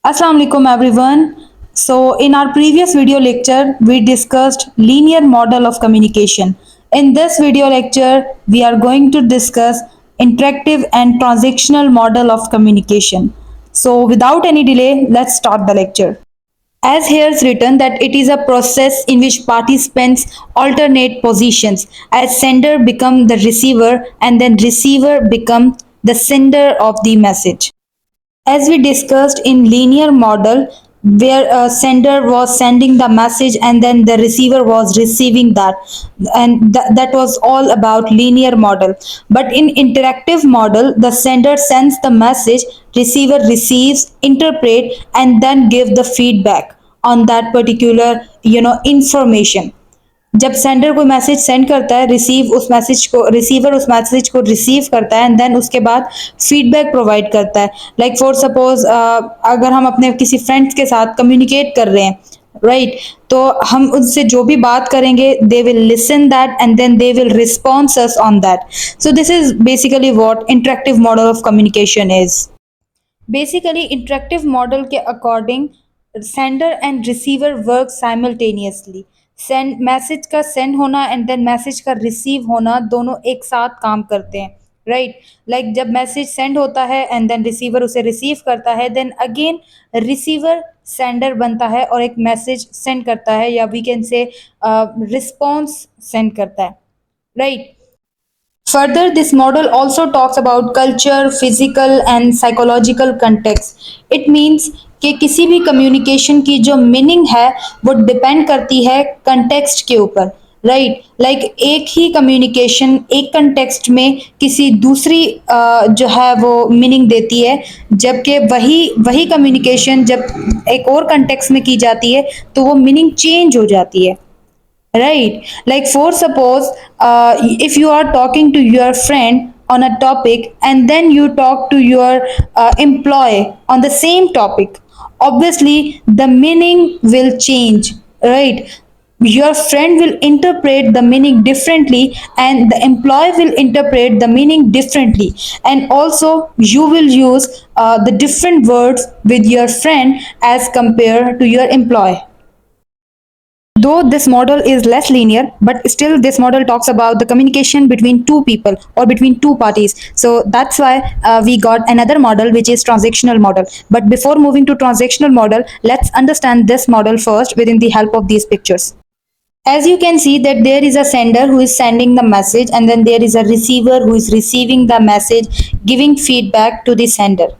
Assalamu alaikum everyone. So in our previous video lecture we discussed linear model of communication. In this video lecture we are going to discuss interactive and transactional model of communication. So without any delay, let's start the lecture. As here is written that it is a process in which participants alternate positions as sender become the receiver and then receiver become the sender of the message. As we discussed in linear model, where a sender was sending the message and then the receiver was receiving that, and that was all about linear model. But in interactive model, the sender sends the message, receiver receives, interpret, and then give the feedback on that particular information. जब sender कोई message send करता है, receiver उस message को receive करता है and then उसके बाद फीडबैक प्रोवाइड करता है। लाइक फॉर सपोज अगर हम अपने किसी फ्रेंड्स के साथ कम्युनिकेट कर रहे हैं, राइट, तो हम उनसे जो भी बात करेंगे they will listen that and then they will response us on that. So this is basically what interactive model of communication is. Basically interactive model के according sender and receiver work simultaneously. Send message का send होना and then message का receive होना दोनों एक साथ काम करते हैं, राइट। लाइक जब मैसेज सेंड होता है एंड देन रिसीवर उसे रिसीव करता है, देन अगेन रिसीवर सेंडर बनता है और एक मैसेज सेंड करता है, या we can say response send करता है, right. Further, this model also talks about culture, physical and psychological context. It means कि किसी भी कम्युनिकेशन की जो मीनिंग है वो डिपेंड करती है कंटेक्स्ट के ऊपर, राइट। लाइक एक ही कम्युनिकेशन एक कंटेक्स्ट में किसी दूसरी जो है वो मीनिंग देती है, जबकि वही वही कम्युनिकेशन जब एक और कंटेक्स्ट में की जाती है तो वो मीनिंग चेंज हो जाती है, right? Like for suppose if you are talking to your friend on a topic and then you talk to your employee on the same topic, obviously the meaning will change, right? Your friend will interpret the meaning differently and the employee will interpret the meaning differently, and also you will use the different words with your friend as compared to your employee. Though this model is less linear, but still this model talks about the communication between two people or between two parties. So that's why we got another model which is transactional model. But before moving to transactional model, let's understand this model first within the help of these pictures. As you can see that there is a sender who is sending the message and then there is a receiver who is receiving the message, giving feedback to the sender,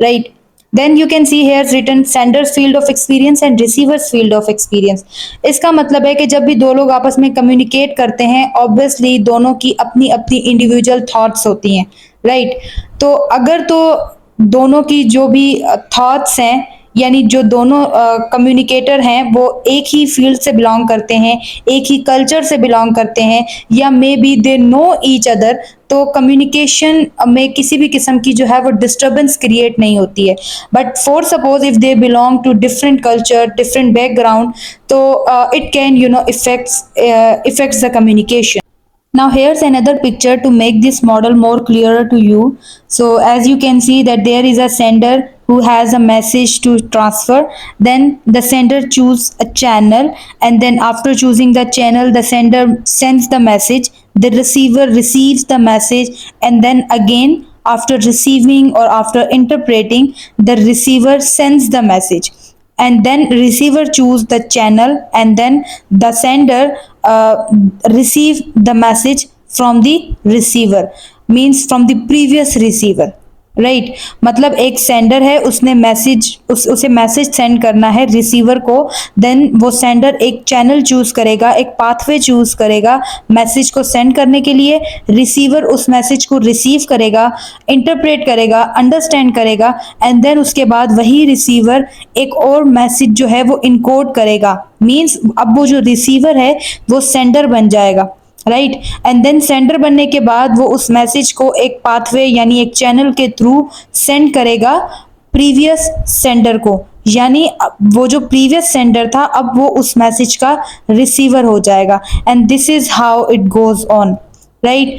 right? Then you can see here written sender's field of experience and receiver's field of experience. इसका मतलब है कि जब भी दो लोग आपस में कम्युनिकेट करते हैं, ऑब्वियसली दोनों की अपनी अपनी इंडिविजुअल थॉट्स होती हैं, राइट। तो अगर तो दोनों की जो भी थॉट्स हैं, यानी जो दोनों कम्युनिकेटर हैं वो एक ही फील्ड से बिलोंग करते हैं, एक ही कल्चर से बिलोंग करते हैं, या may be they know each other, तो कम्युनिकेशन में किसी भी किस्म की जो है वो डिस्टर्बेंस क्रिएट नहीं होती है। But for suppose if they belong to different culture, different background, तो it can effects the communication. Now here's another picture to make this model more clearer to you. So as you can see that there is a sender who has a message to transfer. Then the sender choose a channel, and then after choosing the channel the sender sends the message, the receiver receives the message, and then again after receiving or after interpreting the receiver sends the message, and then receiver choose the channel, and then the sender receive the message from the receiver, means from the previous receiver, right मतलब एक sender है, उसने उसे message send करना है receiver को, then वो sender एक चैनल चूज करेगा, एक पाथवे चूज करेगा मैसेज को सेंड करने के लिए, रिसीवर उस मैसेज को रिसीव करेगा, इंटरप्रेट करेगा, अंडरस्टैंड करेगा, एंड देन उसके बाद वही रिसीवर एक और मैसेज जो है वो इनकोड करेगा, मीन्स अब वो जो रिसीवर है वो सेंडर बन जाएगा, राइट। एंड देन सेंडर बनने के बाद वो उस मैसेज को एक पाथवे यानी एक चैनल के थ्रू सेंड करेगा प्रीवियस सेंडर को, यानी वो जो प्रीवियस सेंडर था अब वो उस मैसेज का रिसीवर हो जाएगा, and this is how it goes on, right.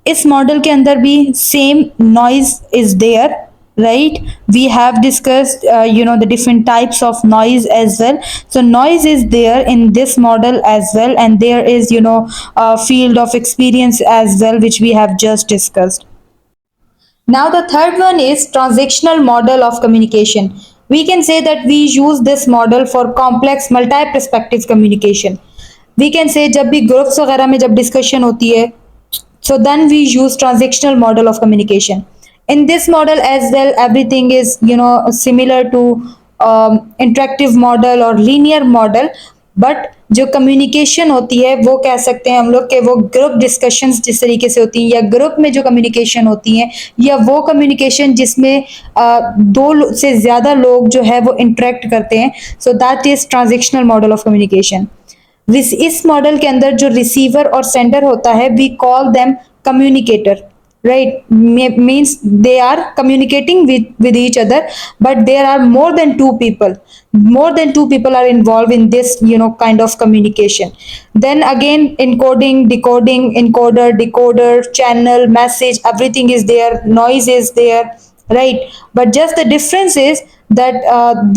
इस मॉडल के अंदर भी same noise is there, right? We have discussed the different types of noise as well. So noise is there in this model as well, and there is a field of experience as well, which we have just discussed. Now the third one is transactional model of communication. We can say that we use this model for complex multi-perspective communication. We can say जब भी groups वगैरह में जब discussion होती है, so then we use transactional model of communication. In this model as well, everything is similar to interactive model or linear model, but जो communication होती है वो कह सकते हैं हम लोग कि वो ग्रुप डिस्कशंस जिस तरीके से होती हैं, या ग्रुप में जो कम्युनिकेशन होती हैं, या वो कम्युनिकेशन जिसमें से ज़्यादा लोग जो है वो इंटरेक्ट करते हैं, so that is transactional model of communication. इस मॉडल के अंदर जो रिसीवर और सेंडर होता है, we call them communicator, right? Means they are communicating with each other, but there are more than two people are involved in this kind of communication. Then again, encoding, decoding, encoder, decoder, channel, message, everything is there, noise is there, right? But just the difference is that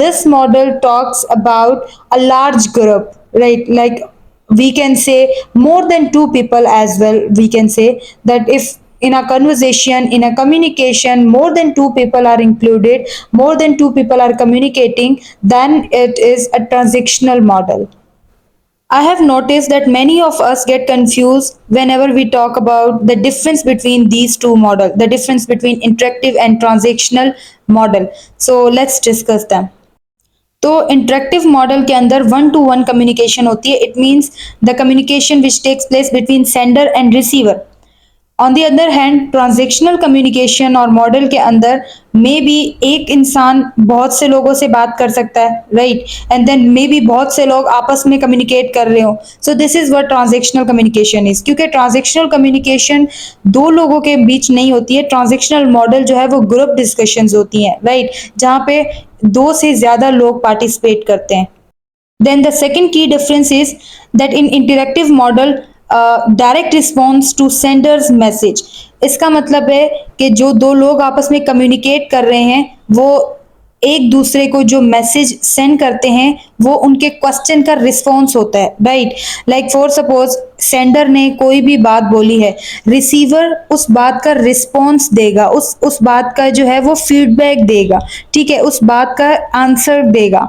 this model talks about a large group, right? Like we can say more than two people as well. We can say that if in a conversation, in a communication, more than two people are included, more than two people are communicating, then it is a transactional model. I have noticed that many of us get confused whenever we talk about the difference between these two models, the difference between interactive and transactional model. So let's discuss them. तो interactive model के अंदर one to one communication होती है. It means the communication which takes place between sender and receiver. On the other hand, transactional communication और model के अंदर may be एक इंसान बहुत से लोगों से बात कर सकता है, right? And then may be बहुत से लोग आपस में कम्युनिकेट कर रहे हो. So this is what transactional communication is. क्योंकि ट्रांजेक्शनल कम्युनिकेशन दो लोगों के बीच नहीं होती है. ट्रांजेक्शनल मॉडल जो है वो ग्रुप डिस्कशंस होती हैं, राइट? जहाँ पे दो से ज्यादा लोग पार्टिसिपेट करते हैं. Then the second key difference is that in interactive model, direct response to sender's message. इसका मतलब है कि जो दो लोग आपस में कम्युनिकेट कर रहे हैं, वो एक दूसरे को जो मैसेज सेंड करते हैं वो उनके क्वेश्चन का रिस्पॉन्स होता है, right? Like for suppose sender ने कोई भी बात बोली है, रिसीवर उस बात का रिस्पॉन्स देगा, उस बात का जो है वो फीडबैक देगा, ठीक है, उस बात का आंसर देगा.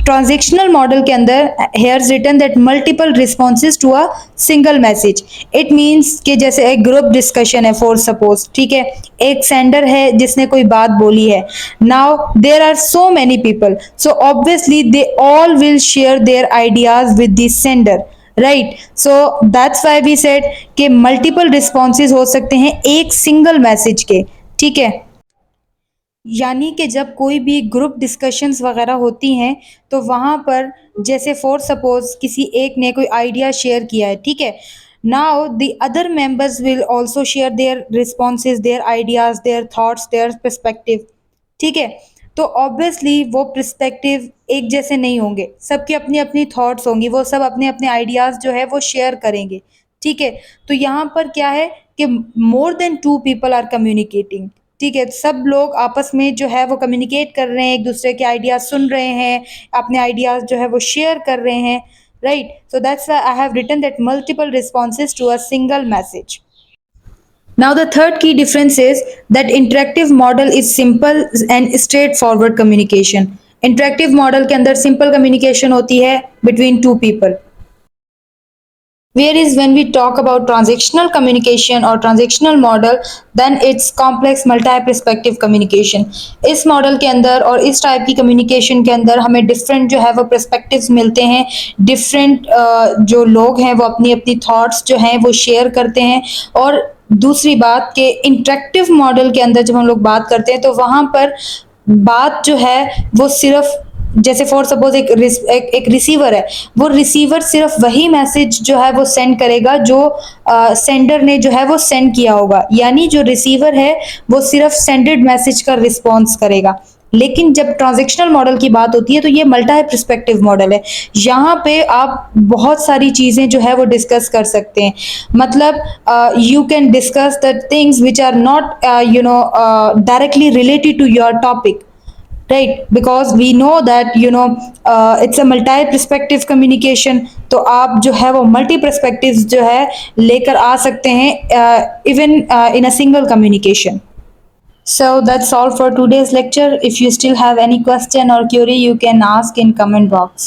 ट्रांजेक्शनल मॉडल के अंदर here written that multiple responses to a single message. It means कि जैसे एक ग्रुप डिस्कशन है फॉर सपोज, ठीक है, एक सेंडर है जिसने कोई बात बोली है. Now there are so many people, so obviously they all will share their ideas with the sender, right? So that's why we said कि मल्टीपल रिस्पॉन्सेज हो सकते हैं एक सिंगल मैसेज के, ठीक है. यानी कि जब कोई भी ग्रुप डिस्कशंस वगैरह होती हैं, तो वहाँ पर जैसे फॉर सपोज किसी एक ने कोई आइडिया शेयर किया है, ठीक है, now the other members will also share their responses, their ideas, their thoughts, their perspective, ठीक है. तो ऑब्वियसली वो पर्सपेक्टिव एक जैसे नहीं होंगे, सबकी अपनी अपनी थॉट्स होंगी, वो सब अपने अपने आइडियाज जो है वो शेयर करेंगे, ठीक है. तो यहाँ पर क्या है कि more than two people are communicating, ठीक है, सब लोग आपस में जो है वो कम्युनिकेट कर रहे हैं, एक दूसरे के आइडियाज सुन रहे हैं, अपने आइडियाज जो है वो शेयर कर रहे हैं, right? So that's why I have written that multiple responses to a single message. Now the third key difference is that interactive model is simple and straightforward communication. Interactive model के अंदर simple communication होती है between two people. Whereas when we talk about transactional communication or transactional model, then it's complex multi-perspective communication. इस model के अंदर और इस type की कम्युनिकेशन के अंदर हमें डिफरेंट जो है वो पर्सपेक्टिव्स मिलते हैं, डिफरेंट जो लोग हैं वो अपनी अपनी थॉट्स जो हैं वो शेयर करते हैं. और दूसरी बात कि इंटरेक्टिव मॉडल के अंदर जब हम लोग बात करते हैं, तो वहाँ पर बात जो है वो सिर्फ जैसे फॉर सपोज एक रिसीवर है, वो रिसीवर सिर्फ वही मैसेज जो है वो सेंड करेगा जो सेंडर ने जो है वो सेंड किया होगा. यानी जो रिसीवर है वो सिर्फ सेंडेड मैसेज का रिस्पॉन्स करेगा, लेकिन जब ट्रांजैक्शनल मॉडल की बात होती है तो ये मल्टी पर्सपेक्टिव मॉडल है। यहाँ पे आप बहुत सारी चीज़ें जो है वो डिस्कस कर सकते हैं। मतलब you can discuss the things which are not directly related to your topic, right, because we know that it's a multi perspective communication. तो आप जो है वो मल्टी पर्सपेक्टिव जो है लेकर आ सकते हैं even in a single communication. So that's all for today's lecture. If you still have any question or query, you can ask in comment box.